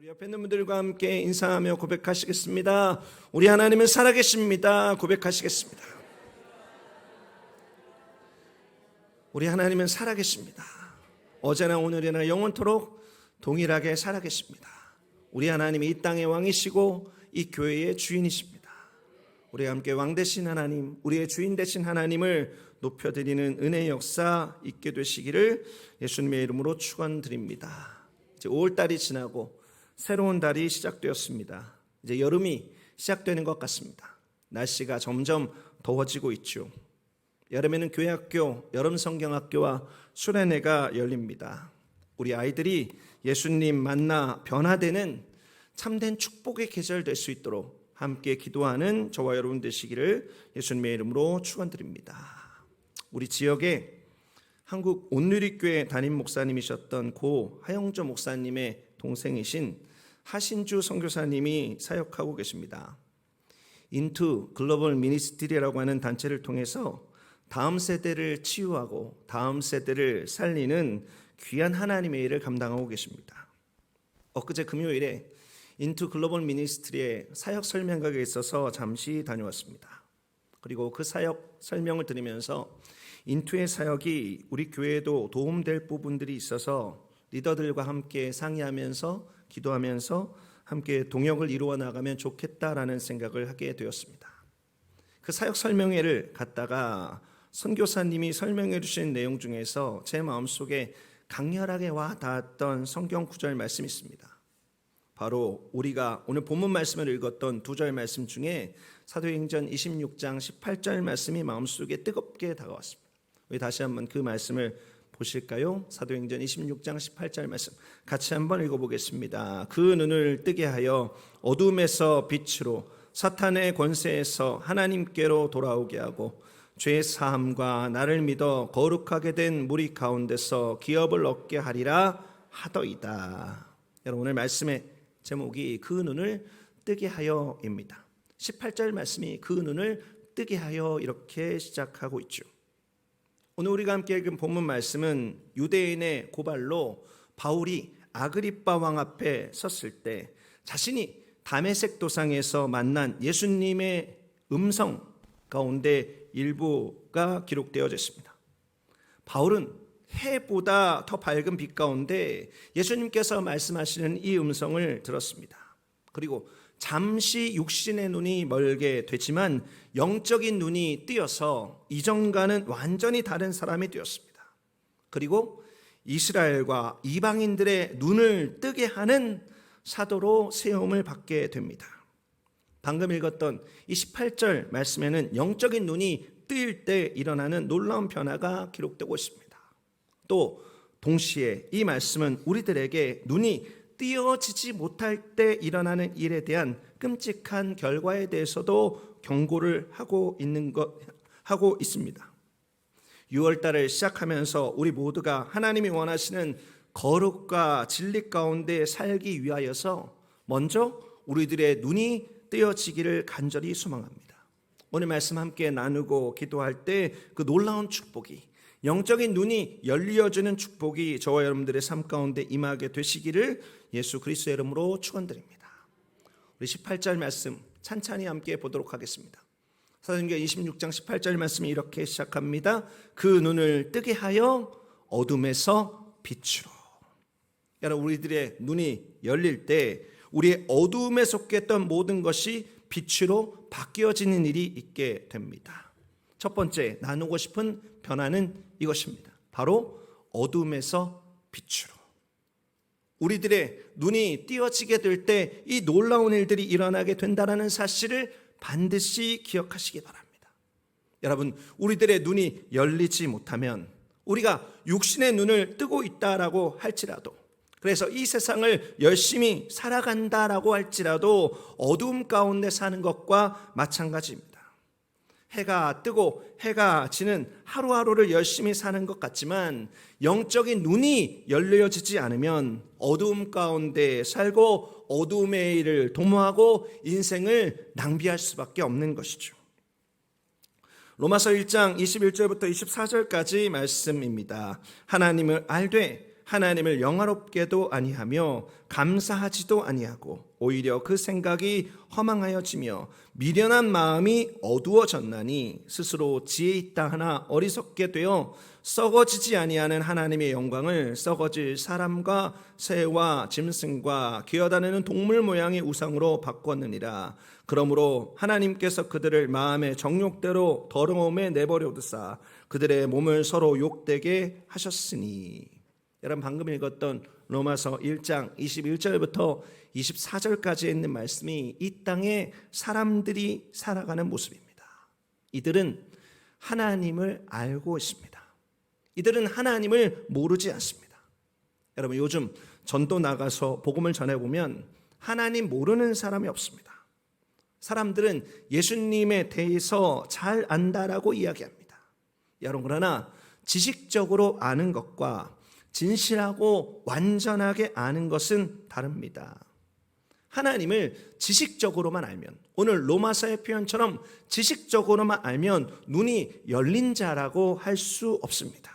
우리 옆에 있는 분들과 함께 인사하며 고백하시겠습니다. 우리 하나님은 살아계십니다. 고백하시겠습니다. 우리 하나님은 살아계십니다. 어제나 오늘이나 영원토록 동일하게 살아계십니다. 우리 하나님이 이 땅의 왕이시고 이 교회의 주인이십니다. 우리와 함께 왕 되신 하나님, 우리의 주인 되신 하나님을 높여드리는 은혜의 역사 있게 되시기를 예수님의 이름으로 축원드립니다. 이제 5월달이 지나고 새로운 달이 시작되었습니다. 이제 여름이 시작되는 것 같습니다. 날씨가 점점 더워지고 있죠. 여름에는 교회학교, 여름성경학교와 수련회가 열립니다. 우리 아이들이 예수님 만나 변화되는 참된 축복의 계절 될 수 있도록 함께 기도하는 저와 여러분 되시기를 예수님의 이름으로 축원드립니다. 우리 지역에 한국 온누리교회 담임 목사님이셨던 고 하영조 목사님의 동생이신 하신주 선교사님이 사역하고 계십니다. 인투 글로벌 미니스트리라고 하는 단체를 통해서 다음 세대를 치유하고 다음 세대를 살리는 귀한 하나님의 일을 감당하고 계십니다. 엊그제 금요일에 인투 글로벌 미니스트리의 사역 설명회가 있어서 잠시 다녀왔습니다. 그리고 그 사역 설명을 들으면서 인투의 사역이 우리 교회에도 도움될 부분들이 있어서 리더들과 함께 상의하면서 기도하면서 함께 동역을 이루어 나가면 좋겠다라는 생각을 하게 되었습니다. 그 사역 설명회를 갔다가 선교사님이 설명해 주신 내용 중에서 제 마음속에 강렬하게 와 닿았던 성경 구절 말씀이 있습니다. 바로 우리가 오늘 본문 말씀을 읽었던 두 절 말씀 중에 사도행전 26장 18절 말씀이 마음속에 뜨겁게 다가왔습니다. 우리 다시 한번 그 말씀을 보실까요? 사도행전 26장 18절 말씀 같이 한번 읽어보겠습니다. 그 눈을 뜨게 하여 어둠에서 빛으로 사탄의 권세에서 하나님께로 돌아오게 하고 죄 사함과 나를 믿어 거룩하게 된 무리 가운데서 기업을 얻게 하리라 하더이다. 여러분, 오늘 말씀의 제목이 그 눈을 뜨게 하여입니다. 18절 말씀이 그 눈을 뜨게 하여 이렇게 시작하고 있죠. 오늘 우리가 함께 읽은 본문 말씀은 유대인의 고발로 바울이 아그리빠 왕 앞에 섰을 때 자신이 다메섹 도상에서 만난 예수님의 음성 가운데 일부가 기록되어져 있습니다. 바울은 해보다 더 밝은 빛 가운데 예수님께서 말씀하시는 이 음성을 들었습니다. 그리고 잠시 육신의 눈이 멀게 되지만 영적인 눈이 뜨여서 이전과는 완전히 다른 사람이 되었습니다. 그리고 이스라엘과 이방인들의 눈을 뜨게 하는 사도로 세움을 받게 됩니다. 방금 읽었던 이 18절 말씀에는 영적인 눈이 뜨일 때 일어나는 놀라운 변화가 기록되고 있습니다. 또 동시에 이 말씀은 우리들에게 눈이 띄어지지 못할 때 일어나는 일에 대한 끔찍한 결과에 대해서도 경고를 하고 있습니다. 6월달을 시작하면서 우리 모두가 하나님이 원하시는 거룩과 진리 가운데 살기 위하여서 먼저 우리들의 눈이 띄어지기를 간절히 소망합니다. 오늘 말씀 함께 나누고 기도할 때 그 놀라운 축복이, 영적인 눈이 열려주는 축복이 저와 여러분들의 삶 가운데 임하게 되시기를 예수 그리스도의 이름으로 축원드립니다. 우리 18절 말씀 찬찬히 함께 보도록 하겠습니다. 사도행전 26장 18절 말씀이 이렇게 시작합니다. 그 눈을 뜨게 하여 어둠에서 빛으로. 여러분, 우리들의 눈이 열릴 때 우리의 어둠에 속했던 모든 것이 빛으로 바뀌어지는 일이 있게 됩니다. 첫 번째 나누고 싶은 변화는 이것입니다. 바로 어둠에서 빛으로. 우리들의 눈이 띄어지게 될 때 이 놀라운 일들이 일어나게 된다는 사실을 반드시 기억하시기 바랍니다. 여러분, 우리들의 눈이 열리지 못하면 우리가 육신의 눈을 뜨고 있다라고 할지라도, 그래서 이 세상을 열심히 살아간다라고 할지라도 어두움 가운데 사는 것과 마찬가지입니다. 해가 뜨고 해가 지는 하루하루를 열심히 사는 것 같지만 영적인 눈이 열려지지 않으면 어두움 가운데 살고 어두움의 일을 도모하고 인생을 낭비할 수밖에 없는 것이죠. 로마서 1장 21절부터 24절까지 말씀입니다. 하나님을 알되 하나님을 영화롭게도 아니하며 감사하지도 아니하고 오히려 그 생각이 허망하여지며 미련한 마음이 어두워졌나니 스스로 지혜 있다 하나 어리석게 되어 썩어지지 아니하는 하나님의 영광을 썩어질 사람과 새와 짐승과 기어다니는 동물 모양의 우상으로 바꿨느니라. 그러므로 하나님께서 그들을 마음의 정욕대로 더러움에 내버려 두사 그들의 몸을 서로 욕되게 하셨으니. 여러분 방금 읽었던 로마서 1장 21절부터 24절까지 있는 말씀이 이 땅에 사람들이 살아가는 모습입니다. 이들은 하나님을 알고 있습니다. 이들은 하나님을 모르지 않습니다. 여러분 요즘 전도 나가서 복음을 전해보면 하나님 모르는 사람이 없습니다. 사람들은 예수님에 대해서 잘 안다라고 이야기합니다. 여러분 그러나 지식적으로 아는 것과 진실하고 완전하게 아는 것은 다릅니다. 하나님을 지식적으로만 알면, 오늘 로마서의 표현처럼 지식적으로만 알면 눈이 열린 자라고 할 수 없습니다.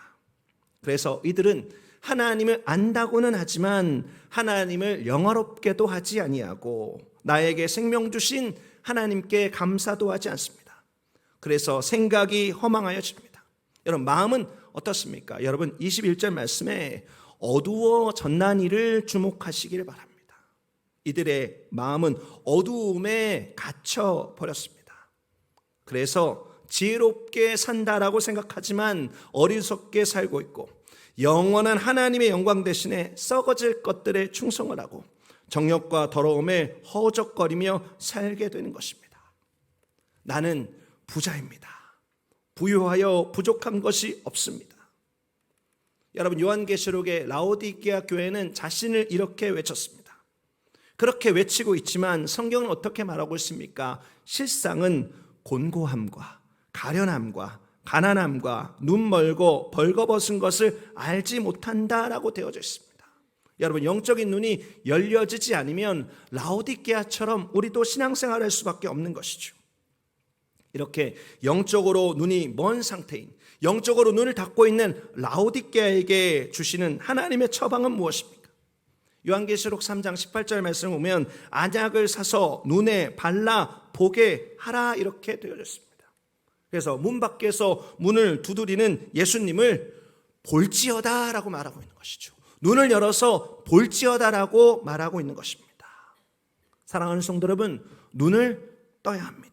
그래서 이들은 하나님을 안다고는 하지만 하나님을 영화롭게도 하지 아니하고 나에게 생명 주신 하나님께 감사도 하지 않습니다. 그래서 생각이 허망하여집니다. 여러분 마음은 어떻습니까? 여러분 21절 말씀에 어두워졌난 이를 주목하시길 바랍니다. 이들의 마음은 어두움에 갇혀 버렸습니다. 그래서 지혜롭게 산다라고 생각하지만 어리석게 살고 있고 영원한 하나님의 영광 대신에 썩어질 것들에 충성을 하고 정욕과 더러움에 허적거리며 살게 되는 것입니다. 나는 부자입니다. 부유하여 부족한 것이 없습니다. 여러분 요한계시록의 라오디게아 교회는 자신을 이렇게 외쳤습니다. 그렇게 외치고 있지만 성경은 어떻게 말하고 있습니까? 실상은 곤고함과 가련함과 가난함과 눈 멀고 벌거벗은 것을 알지 못한다라고 되어져 있습니다. 여러분 영적인 눈이 열려지지 않으면 라오디게아처럼 우리도 신앙생활을 할 수밖에 없는 것이죠. 이렇게 영적으로 눈이 먼 상태인, 영적으로 눈을 닫고 있는 라오디게아에게 주시는 하나님의 처방은 무엇입니까? 요한계시록 3장 18절 말씀을 보면 안약을 사서 눈에 발라 보게 하라 이렇게 되어졌습니다. 그래서 문 밖에서 문을 두드리는 예수님을 볼지어다 라고 말하고 있는 것이죠. 눈을 열어서 볼지어다라고 말하고 있는 것입니다. 사랑하는 성도 여러분, 눈을 떠야 합니다.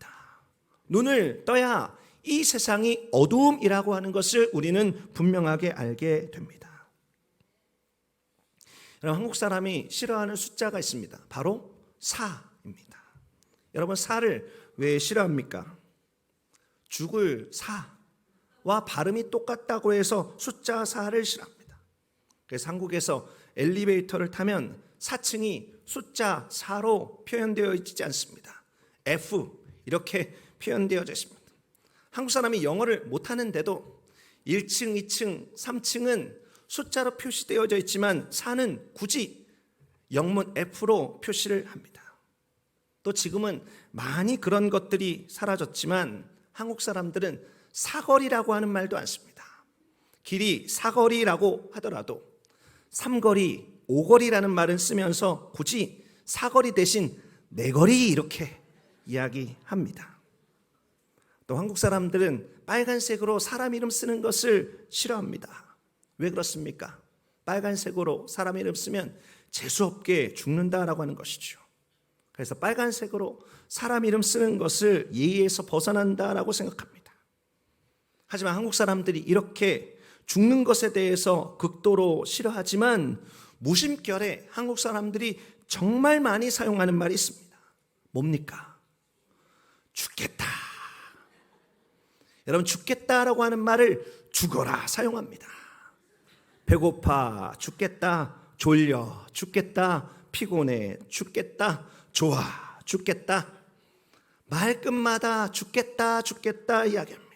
눈을 떠야 이 세상이 어두움이라고 하는 것을 우리는 분명하게 알게 됩니다. 여러분 한국 사람이 싫어하는 숫자가 있습니다. 바로 4입니다. 여러분 4를 왜 싫어합니까? 죽을 4와 발음이 똑같다고 해서 숫자 4를 싫어합니다. 그래서 한국에서 엘리베이터를 타면 4층이 숫자 4로 표현되어 있지 않습니다. F 이렇게 표현되어져 있습니다. 한국 사람이 영어를 못하는데도 1층, 2층, 3층은 숫자로 표시되어져 있지만 4는 굳이 영문 F로 표시를 합니다. 또 지금은 많이 그런 것들이 사라졌지만 한국 사람들은 사거리라고 하는 말도 안 씁니다. 길이 사거리라고 하더라도 삼거리, 오거리라는 말을 쓰면서 굳이 사거리 대신 네거리 이렇게 이야기합니다. 또 한국 사람들은 빨간색으로 사람 이름 쓰는 것을 싫어합니다. 왜 그렇습니까? 빨간색으로 사람 이름 쓰면 재수없게 죽는다라고 하는 것이죠. 그래서 빨간색으로 사람 이름 쓰는 것을 예의에서 벗어난다라고 생각합니다. 하지만 한국 사람들이 이렇게 죽는 것에 대해서 극도로 싫어하지만 무심결에 한국 사람들이 정말 많이 사용하는 말이 있습니다. 뭡니까? 죽겠다. 여러분 죽겠다라고 하는 말을 죽어라 사용합니다. 배고파 죽겠다, 졸려 죽겠다, 피곤해 죽겠다, 좋아 죽겠다, 말끝마다 죽겠다 죽겠다 이야기합니다.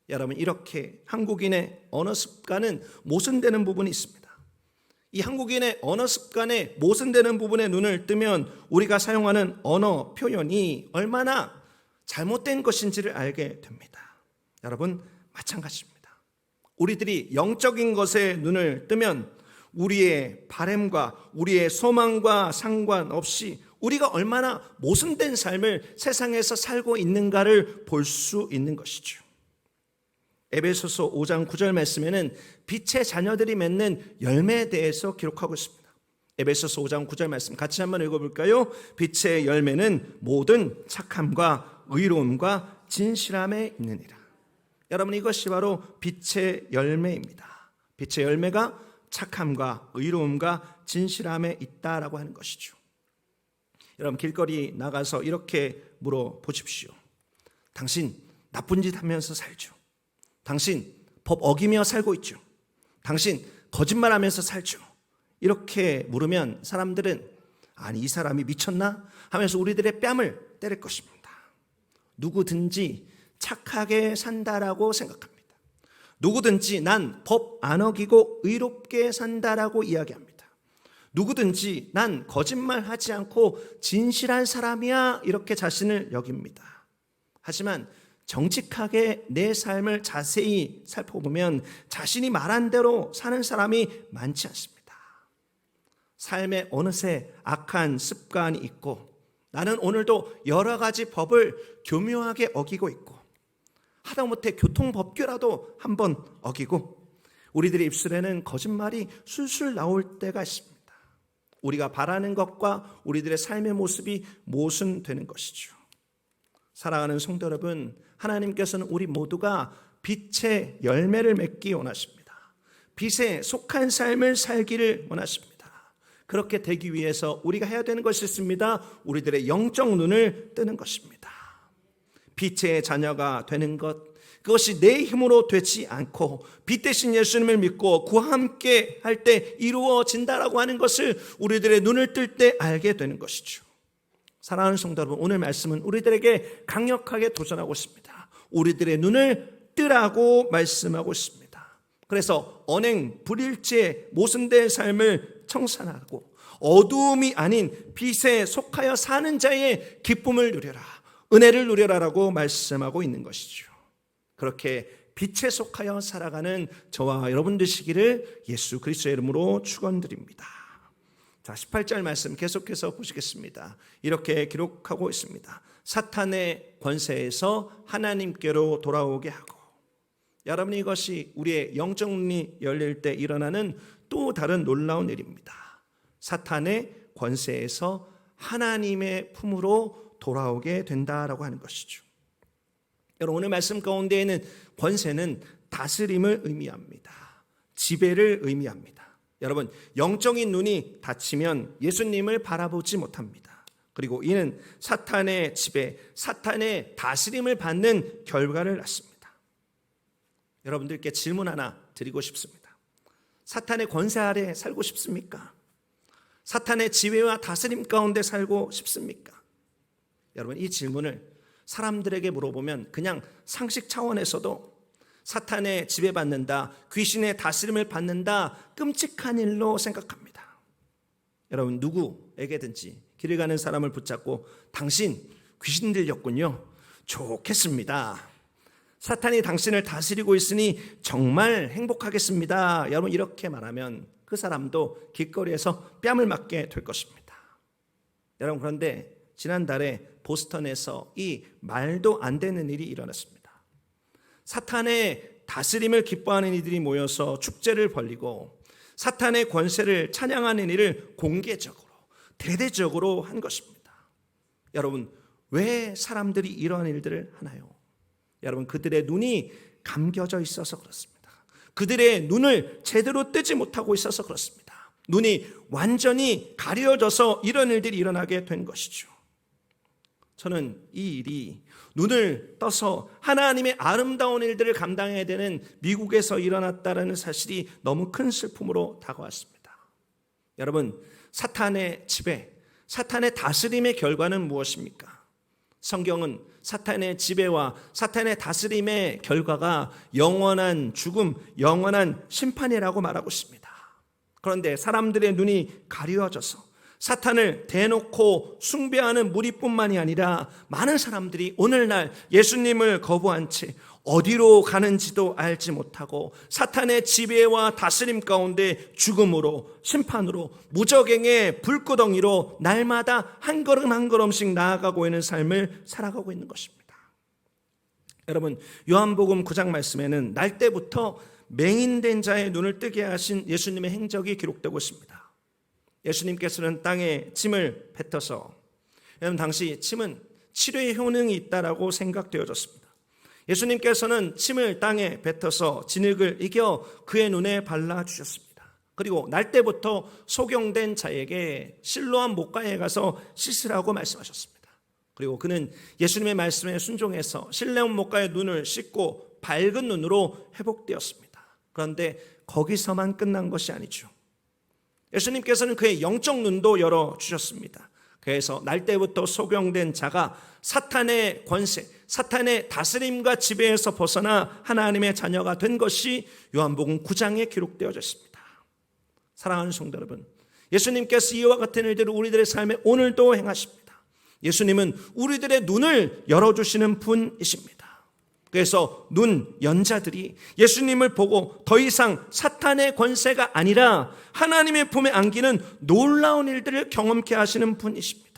여러분 이렇게 한국인의 언어 습관은 모순되는 부분이 있습니다. 이 한국인의 언어 습관에 모순되는 부분에 눈을 뜨면 우리가 사용하는 언어 표현이 얼마나 잘못된 것인지를 알게 됩니다. 여러분 마찬가지입니다. 우리들이 영적인 것에 눈을 뜨면 우리의 바램과 우리의 소망과 상관없이 우리가 얼마나 모순된 삶을 세상에서 살고 있는가를 볼 수 있는 것이죠. 에베소서 5장 9절 말씀에는 빛의 자녀들이 맺는 열매에 대해서 기록하고 있습니다. 에베소서 5장 9절 말씀 같이 한번 읽어볼까요? 빛의 열매는 모든 착함과 의로움과 진실함에 있느니라. 여러분, 이것이 바로 빛의 열매입니다. 빛의 열매가 착함과 의로움과 진실함에 있다라고 하는 것이죠. 여러분, 길거리 나가서 이렇게 물어보십시오. 당신 나쁜 짓 하면서 살죠? 당신 법 어기며 살고 있죠? 당신 거짓말하면서 살죠? 이렇게 물으면 사람들은 아니, 이 사람이 미쳤나? 하면서 우리들의 뺨을 때릴 것입니다. 누구든지 착하게 산다라고 생각합니다. 누구든지 난 법 안 어기고 의롭게 산다라고 이야기합니다. 누구든지 난 거짓말하지 않고 진실한 사람이야, 이렇게 자신을 여깁니다. 하지만 정직하게 내 삶을 자세히 살펴보면 자신이 말한 대로 사는 사람이 많지 않습니다. 삶에 어느새 악한 습관이 있고 나는 오늘도 여러 가지 법을 교묘하게 어기고 있고 하다못해 교통법규라도 한번 어기고 우리들의 입술에는 거짓말이 술술 나올 때가 있습니다. 우리가 바라는 것과 우리들의 삶의 모습이 모순되는 것이죠. 사랑하는 성도 여러분, 하나님께서는 우리 모두가 빛의 열매를 맺기 원하십니다. 빛에 속한 삶을 살기를 원하십니다. 그렇게 되기 위해서 우리가 해야 되는 것이 있습니다. 우리들의 영적 눈을 뜨는 것입니다. 빛의 자녀가 되는 것, 그것이 내 힘으로 되지 않고 빛 대신 예수님을 믿고 그와 함께 할 때 이루어진다라고 하는 것을 우리들의 눈을 뜰 때 알게 되는 것이죠. 사랑하는 성도 여러분, 오늘 말씀은 우리들에게 강력하게 도전하고 있습니다. 우리들의 눈을 뜨라고 말씀하고 있습니다. 그래서 언행, 불일체, 모순된 삶을 청산하고 어두움이 아닌 빛에 속하여 사는 자의 기쁨을 누려라, 은혜를 누려라라고 말씀하고 있는 것이죠. 그렇게 빛에 속하여 살아가는 저와 여러분 되시기를 예수 그리스도의 이름으로 축원드립니다. 자, 18절 말씀 계속해서 보시겠습니다. 이렇게 기록하고 있습니다. 사탄의 권세에서 하나님께로 돌아오게 하고. 여러분, 이것이 우리의 영적 눈이 열릴 때 일어나는 또 다른 놀라운 일입니다. 사탄의 권세에서 하나님의 품으로 돌아오게 된다라고 하는 것이죠. 여러분, 오늘 말씀 가운데에는 권세는 다스림을 의미합니다. 지배를 의미합니다. 여러분, 영적인 눈이 닫히면 예수님을 바라보지 못합니다. 그리고 이는 사탄의 지배, 사탄의 다스림을 받는 결과를 낳습니다. 여러분들께 질문 하나 드리고 싶습니다. 사탄의 권세 아래 살고 싶습니까? 사탄의 지배와 다스림 가운데 살고 싶습니까? 여러분, 이 질문을 사람들에게 물어보면 그냥 상식 차원에서도 사탄의 지배받는다, 귀신의 다스림을 받는다, 끔찍한 일로 생각합니다. 여러분, 누구에게든지 길을 가는 사람을 붙잡고 당신 귀신 들렸군요. 좋겠습니다. 사탄이 당신을 다스리고 있으니 정말 행복하겠습니다. 여러분, 이렇게 말하면 그 사람도 길거리에서 뺨을 맞게 될 것입니다. 여러분, 그런데 지난달에 보스턴에서 이 말도 안 되는 일이 일어났습니다. 사탄의 다스림을 기뻐하는 이들이 모여서 축제를 벌이고 사탄의 권세를 찬양하는 일을 공개적으로, 대대적으로 한 것입니다. 여러분, 왜 사람들이 이런 일들을 하나요? 여러분, 그들의 눈이 감겨져 있어서 그렇습니다. 그들의 눈을 제대로 뜨지 못하고 있어서 그렇습니다. 눈이 완전히 가려져서 이런 일들이 일어나게 된 것이죠. 저는 이 일이 눈을 떠서 하나님의 아름다운 일들을 감당해야 되는 미국에서 일어났다는 사실이 너무 큰 슬픔으로 다가왔습니다. 여러분, 사탄의 지배, 사탄의 다스림의 결과는 무엇입니까? 성경은 사탄의 지배와 사탄의 다스림의 결과가 영원한 죽음, 영원한 심판이라고 말하고 있습니다. 그런데 사람들의 눈이 가려져서 사탄을 대놓고 숭배하는 무리뿐만이 아니라 많은 사람들이 오늘날 예수님을 거부한 채 어디로 가는지도 알지 못하고 사탄의 지배와 다스림 가운데 죽음으로, 심판으로, 무적행의 불구덩이로 날마다 한 걸음 한 걸음씩 나아가고 있는 삶을 살아가고 있는 것입니다. 여러분, 요한복음 9장 말씀에는 날 때부터 맹인된 자의 눈을 뜨게 하신 예수님의 행적이 기록되고 있습니다. 예수님께서는 땅에 침을 뱉어서, 여러분 당시 침은 치료의 효능이 있다라고 생각되어졌습니다. 예수님께서는 침을 땅에 뱉어서 진흙을 이겨 그의 눈에 발라주셨습니다. 그리고 날 때부터 소경된 자에게 실로암 못가에 가서 씻으라고 말씀하셨습니다. 그리고 그는 예수님의 말씀에 순종해서 실로암 못가의 눈을 씻고 밝은 눈으로 회복되었습니다. 그런데 거기서만 끝난 것이 아니죠. 예수님께서는 그의 영적 눈도 열어주셨습니다. 그래서 날 때부터 소경된 자가 사탄의 권세, 사탄의 다스림과 지배에서 벗어나 하나님의 자녀가 된 것이 요한복음 9장에 기록되어져 있습니다. 사랑하는 성도 여러분, 예수님께서 이와 같은 일들을 우리들의 삶에 오늘도 행하십니다. 예수님은 우리들의 눈을 열어주시는 분이십니다. 그래서 눈 연자들이 예수님을 보고 더 이상 사탄의 권세가 아니라 하나님의 품에 안기는 놀라운 일들을 경험케 하시는 분이십니다.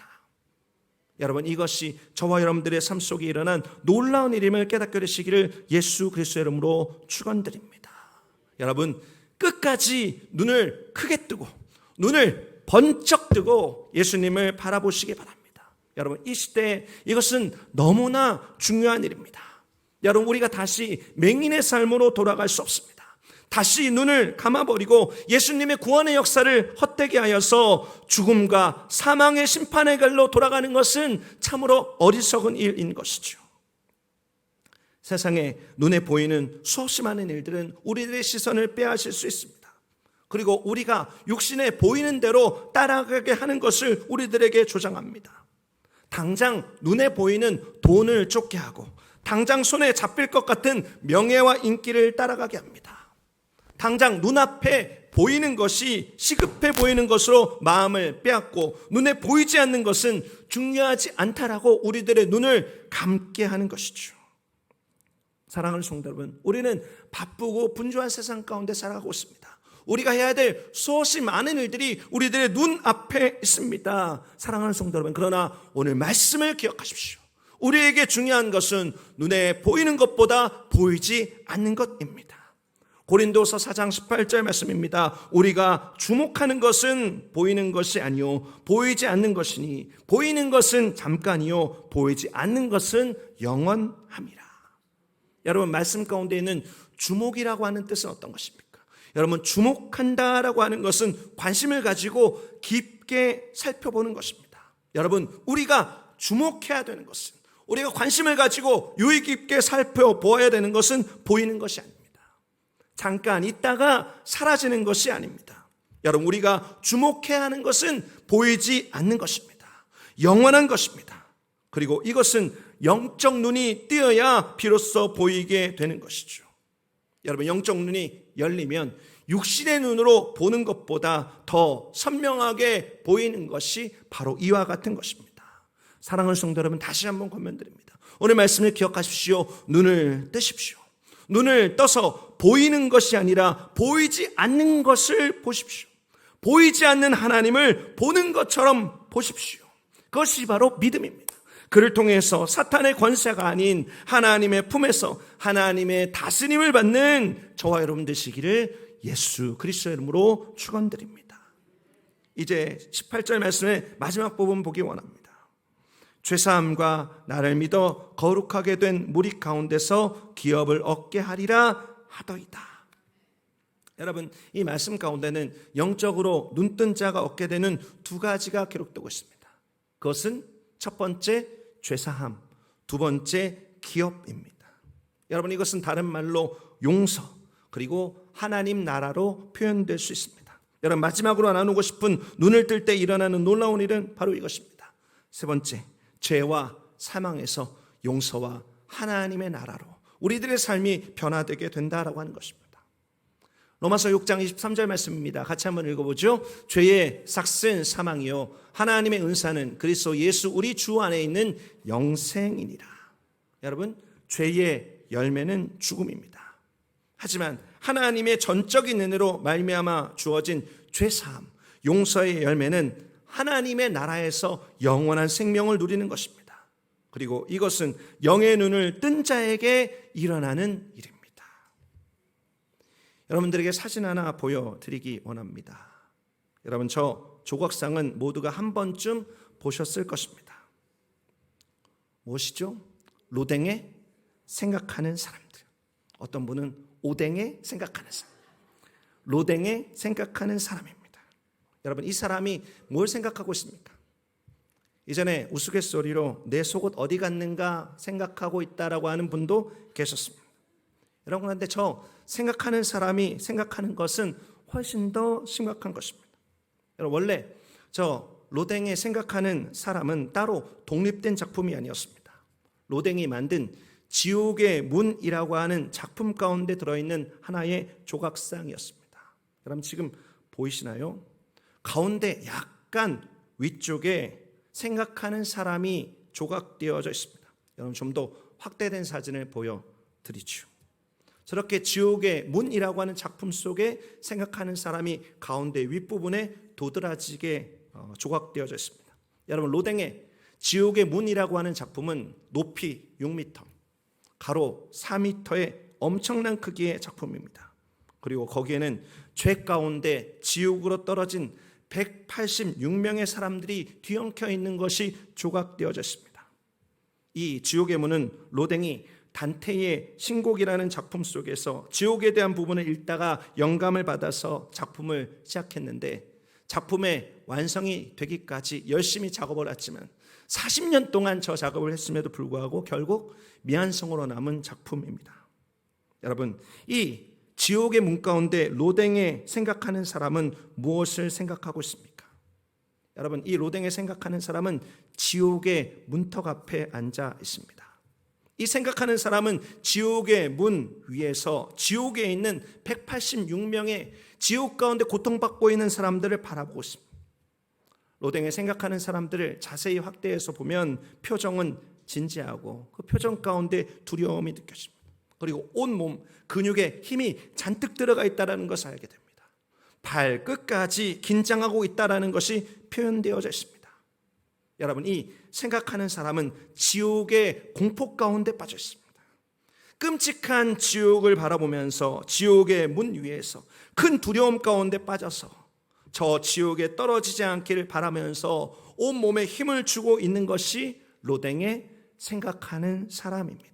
여러분, 이것이 저와 여러분들의 삶 속에 일어난 놀라운 일임을 깨닫게 되시기를 예수 그리스도의 이름으로 축원드립니다. 여러분, 끝까지 눈을 크게 뜨고 눈을 번쩍 뜨고 예수님을 바라보시기 바랍니다. 여러분, 이 시대에 이것은 너무나 중요한 일입니다. 여러분, 우리가 다시 맹인의 삶으로 돌아갈 수 없습니다. 다시 눈을 감아버리고 예수님의 구원의 역사를 헛되게 하여서 죽음과 사망의 심판의 길로 돌아가는 것은 참으로 어리석은 일인 것이죠. 세상에 눈에 보이는 수없이 많은 일들은 우리들의 시선을 빼앗을 수 있습니다. 그리고 우리가 육신에 보이는 대로 따라가게 하는 것을 우리들에게 조장합니다. 당장 눈에 보이는 돈을 쫓게 하고 당장 손에 잡힐 것 같은 명예와 인기를 따라가게 합니다. 당장 눈앞에 보이는 것이 시급해 보이는 것으로 마음을 빼앗고 눈에 보이지 않는 것은 중요하지 않다라고 우리들의 눈을 감게 하는 것이죠. 사랑하는 성도 여러분, 우리는 바쁘고 분주한 세상 가운데 살아가고 있습니다. 우리가 해야 될 수없이 많은 일들이 우리들의 눈앞에 있습니다. 사랑하는 성도 여러분, 그러나 오늘 말씀을 기억하십시오. 우리에게 중요한 것은 눈에 보이는 것보다 보이지 않는 것입니다. 고린도서 4장 18절 말씀입니다. 우리가 주목하는 것은 보이는 것이 아니요 보이지 않는 것이니 보이는 것은 잠깐이요 보이지 않는 것은 영원함이라. 여러분, 말씀 가운데 있는 주목이라고 하는 뜻은 어떤 것입니까? 여러분, 주목한다라고 하는 것은 관심을 가지고 깊게 살펴보는 것입니다. 여러분, 우리가 주목해야 되는 것은, 우리가 관심을 가지고 유의 깊게 살펴보아야 되는 것은 보이는 것이 아닙니다. 잠깐 있다가 사라지는 것이 아닙니다. 여러분, 우리가 주목해야 하는 것은 보이지 않는 것입니다. 영원한 것입니다. 그리고 이것은 영적 눈이 뜨여야 비로소 보이게 되는 것이죠. 여러분, 영적 눈이 열리면 육신의 눈으로 보는 것보다 더 선명하게 보이는 것이 바로 이와 같은 것입니다. 사랑하는 성도 여러분, 다시 한번 권면드립니다. 오늘 말씀을 기억하십시오. 눈을 뜨십시오. 눈을 떠서 보이는 것이 아니라 보이지 않는 것을 보십시오. 보이지 않는 하나님을 보는 것처럼 보십시오. 그것이 바로 믿음입니다. 그를 통해서 사탄의 권세가 아닌 하나님의 품에서 하나님의 다스림을 받는 저와 여러분 되시기를 예수 그리스도의 이름으로 축원드립니다. 이제 18절 말씀의 마지막 부분 보기 원합니다. 죄사함과 나를 믿어 거룩하게 된 무리 가운데서 기업을 얻게 하리라 하더이다. 여러분, 이 말씀 가운데는 영적으로 눈뜬 자가 얻게 되는 두 가지가 기록되고 있습니다. 그것은 첫 번째 죄사함, 두 번째 기업입니다. 여러분, 이것은 다른 말로 용서 그리고 하나님 나라로 표현될 수 있습니다. 여러분, 마지막으로 나누고 싶은 눈을 뜰 때 일어나는 놀라운 일은 바로 이것입니다. 세 번째, 죄와 사망에서 용서와 하나님의 나라로 우리들의 삶이 변화되게 된다라고 하는 것입니다. 로마서 6장 23절 말씀입니다. 같이 한번 읽어보죠. 죄의 삭은 사망이요 하나님의 은사는 그리스도 예수 우리 주 안에 있는 영생이니라. 여러분, 죄의 열매는 죽음입니다. 하지만 하나님의 전적인 은혜로 말미암아 주어진 죄사함, 용서의 열매는 하나님의 나라에서 영원한 생명을 누리는 것입니다. 그리고 이것은 영의 눈을 뜬 자에게 일어나는 일입니다. 여러분들에게 사진 하나 보여드리기 원합니다. 여러분, 저 조각상은 모두가 한 번쯤 보셨을 것입니다. 무엇이죠? 로댕에 생각하는 사람들. 어떤 분은 오뎅에 생각하는 사람, 로댕에 생각하는 사람입니다. 여러분, 이 사람이 뭘 생각하고 있습니까? 이전에 우스갯소리로 내 속옷 어디 갔는가 생각하고 있다라고 하는 분도 계셨습니다. 여러분, 그런데 저 생각하는 사람이 생각하는 것은 훨씬 더 심각한 것입니다. 여러분, 원래 저 로댕에 생각하는 사람은 따로 독립된 작품이 아니었습니다. 로댕이 만든 지옥의 문이라고 하는 작품 가운데 들어있는 하나의 조각상이었습니다. 여러분, 지금 보이시나요? 가운데 약간 위쪽에 생각하는 사람이 조각되어져 있습니다. 여러분, 좀 더 확대된 사진을 보여드리죠. 저렇게 지옥의 문이라고 하는 작품 속에 생각하는 사람이 가운데 윗부분에 도드라지게 조각되어져 있습니다. 여러분, 로댕의 지옥의 문이라고 하는 작품은 높이 6m, 가로 4m의 엄청난 크기의 작품입니다. 그리고 거기에는 죄 가운데 지옥으로 떨어진 186명의 사람들이 뒤엉켜 있는 것이 조각되어져 있습니다. 이 지옥의 문은 로댕이 단테의 신곡이라는 작품 속에서 지옥에 대한 부분을 읽다가 영감을 받아서 작품을 시작했는데, 작품의 완성이 되기까지 열심히 작업을 했지만 40년 동안 저 작업을 했음에도 불구하고 결국 미완성으로 남은 작품입니다. 여러분, 이 지옥의 문 가운데 로댕에 생각하는 사람은 무엇을 생각하고 있습니까? 여러분, 이 로댕에 생각하는 사람은 지옥의 문턱 앞에 앉아 있습니다. 이 생각하는 사람은 지옥의 문 위에서 지옥에 있는 186명의 지옥 가운데 고통받고 있는 사람들을 바라보고 있습니다. 로댕에 생각하는 사람들을 자세히 확대해서 보면 표정은 진지하고 그 표정 가운데 두려움이 느껴집니다. 그리고 온몸 근육에 힘이 잔뜩 들어가 있다는 것을 알게 됩니다. 발끝까지 긴장하고 있다는 것이 표현되어져 있습니다. 여러분, 이 생각하는 사람은 지옥의 공포 가운데 빠져 있습니다. 끔찍한 지옥을 바라보면서 지옥의 문 위에서 큰 두려움 가운데 빠져서 저 지옥에 떨어지지 않기를 바라면서 온몸에 힘을 주고 있는 것이 로댕에 생각하는 사람입니다.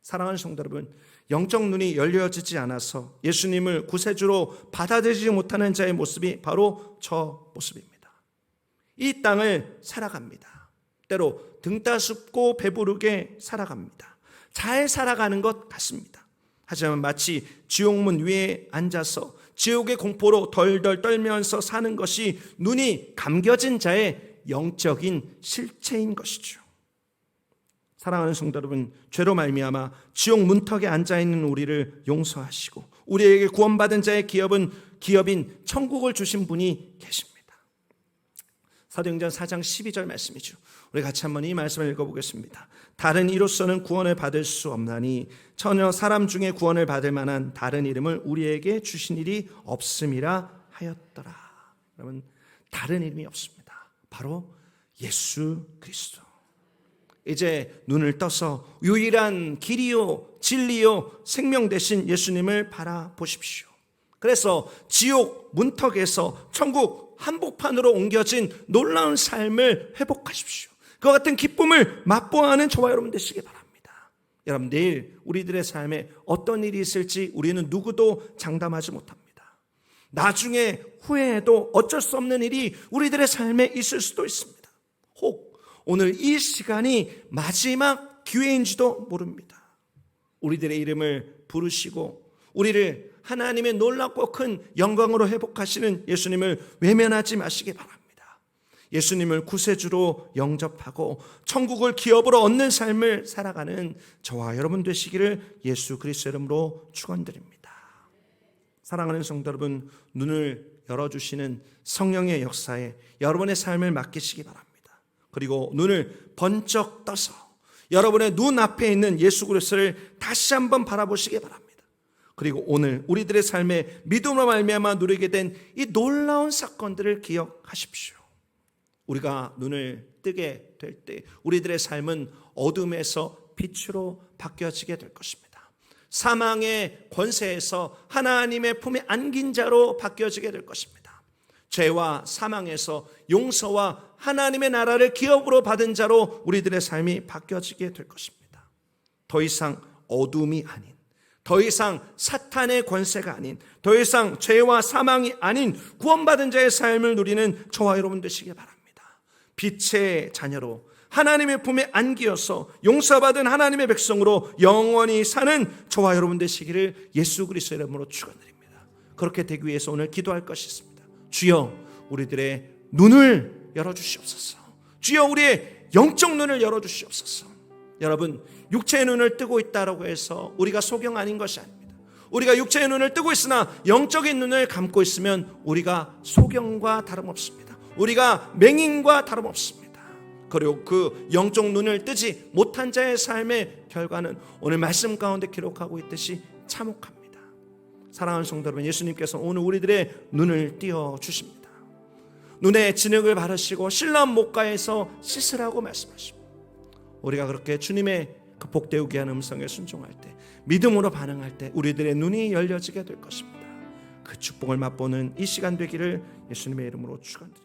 사랑하는 성도 여러분, 영적 눈이 열려지지 않아서 예수님을 구세주로 받아들이지 못하는 자의 모습이 바로 저 모습입니다. 이 땅을 살아갑니다. 때로 등 따숩고 배부르게 살아갑니다. 잘 살아가는 것 같습니다. 하지만 마치 지옥문 위에 앉아서 지옥의 공포로 덜덜 떨면서 사는 것이 눈이 감겨진 자의 영적인 실체인 것이죠. 사랑하는 성도 여러분, 죄로 말미암아 지옥 문턱에 앉아있는 우리를 용서하시고 우리에게 구원받은 자의 기업인 천국을 주신 분이 계십니다. 사도행전 4장 12절 말씀이죠. 우리 같이 한번 이 말씀을 읽어보겠습니다. 다른 이로서는 구원을 받을 수 없나니 전혀 사람 중에 구원을 받을 만한 다른 이름을 우리에게 주신 일이 없음이라 하였더라. 여러분, 다른 이름이 없습니다. 바로 예수 그리스도. 이제 눈을 떠서 유일한 길이요 진리요 생명 되신 예수님을 바라보십시오. 그래서 지옥 문턱에서 천국 한복판으로 옮겨진 놀라운 삶을 회복하십시오. 그와 같은 기쁨을 맛보아하는 저와 여러분 되시기 바랍니다. 여러분, 내일 우리들의 삶에 어떤 일이 있을지 우리는 누구도 장담하지 못합니다. 나중에 후회해도 어쩔 수 없는 일이 우리들의 삶에 있을 수도 있습니다. 혹 오늘 이 시간이 마지막 기회인지도 모릅니다. 우리들의 이름을 부르시고 우리를 하나님의 놀랍고 큰 영광으로 회복하시는 예수님을 외면하지 마시기 바랍니다. 예수님을 구세주로 영접하고 천국을 기업으로 얻는 삶을 살아가는 저와 여러분 되시기를 예수 그리스도 이름으로 축원드립니다. 사랑하는 성도 여러분, 눈을 열어주시는 성령의 역사에 여러분의 삶을 맡기시기 바랍니다. 그리고 눈을 번쩍 떠서 여러분의 눈 앞에 있는 예수 그리스도를 다시 한번 바라보시기 바랍니다. 그리고 오늘 우리들의 삶에 믿음으로 말미암아 누리게 된 이 놀라운 사건들을 기억하십시오. 우리가 눈을 뜨게 될 때 우리들의 삶은 어둠에서 빛으로 바뀌어지게 될 것입니다. 사망의 권세에서 하나님의 품에 안긴 자로 바뀌어지게 될 것입니다. 죄와 사망에서 용서와 하나님의 나라를 기업으로 받은 자로 우리들의 삶이 바뀌어지게 될 것입니다. 더 이상 어둠이 아닌, 더 이상 사탄의 권세가 아닌, 더 이상 죄와 사망이 아닌 구원받은 자의 삶을 누리는 저와 여러분 되시기 바랍니다. 빛의 자녀로 하나님의 품에 안기어서 용서받은 하나님의 백성으로 영원히 사는 저와 여러분 되시기를 예수 그리스도의 이름으로 축원드립니다. 그렇게 되기 위해서 오늘 기도할 것이 있습니다. 주여, 우리들의 눈을 열어주시옵소서. 주여, 우리의 영적 눈을 열어주시옵소서. 여러분, 육체의 눈을 뜨고 있다고 해서 우리가 소경 아닌 것이 아닙니다. 우리가 육체의 눈을 뜨고 있으나 영적인 눈을 감고 있으면 우리가 소경과 다름없습니다. 우리가 맹인과 다름없습니다. 그리고 그 영적 눈을 뜨지 못한 자의 삶의 결과는 오늘 말씀 가운데 기록하고 있듯이 참혹합니다. 사랑하는 성도 여러분, 예수님께서 오늘 우리들의 눈을 띄워주십니다. 눈에 진흙을 바르시고 신랑 목가에서 씻으라고 말씀하십니다. 우리가 그렇게 주님의 그 복되우게 하는 음성에 순종할 때, 믿음으로 반응할 때 우리들의 눈이 열려지게 될 것입니다. 그 축복을 맛보는 이 시간 되기를 예수님의 이름으로 축원드립니다.